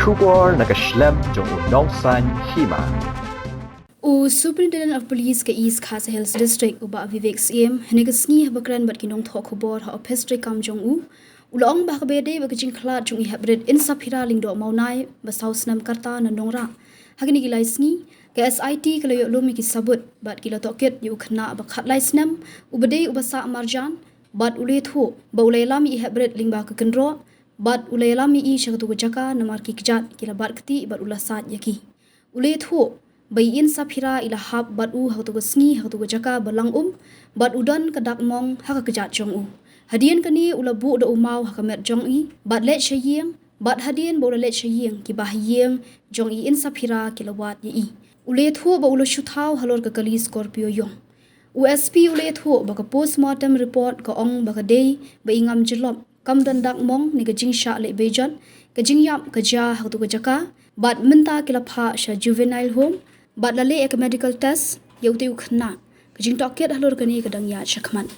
Trubor Snem jong Nongsan Hima. Superintendent of Police ke East Khasa Hills District uba Vivek CM henegasni habakran bat kinong thok khobor ha pestry kam jong ulong ba kabede ba kajing khlat jong ihbred Insaphira lingdo maunai ba South Snem karta na nongra hagini gilai sngi ke SIT kalayo lomi ki sabut bat kila toket yu khna ba khatlai Snem ubade ubasa marjan bat ule tho ba Ïalam ihbred lingba ka kendro bat Ïalam I shagatu jaka namar ki kjat kila bat kti bat ulasat yaki ule tho bai Insaphira ila hab bat hautu sngi hautu jaka balang bat udan kadak mong haka kejat jong hadian kani ulabu da umau hakamet jong bat let shaying bat hadian bola let shaying ki bahiyeng jong Insaphira kilawat yi ule tho ba ulo shuthau halor ka kali Scorpio yong USP ule tho ba ka postmortem report ka ong ba ka day ba ingam jilop kam dan dak mong ni ka jing sha le bejan ka jing yap ka ja hautu jaka bat minta kilapha sha juvenile home bat lale ek medical test yauti Khynnah kajing toket halor kani kadang ya shakman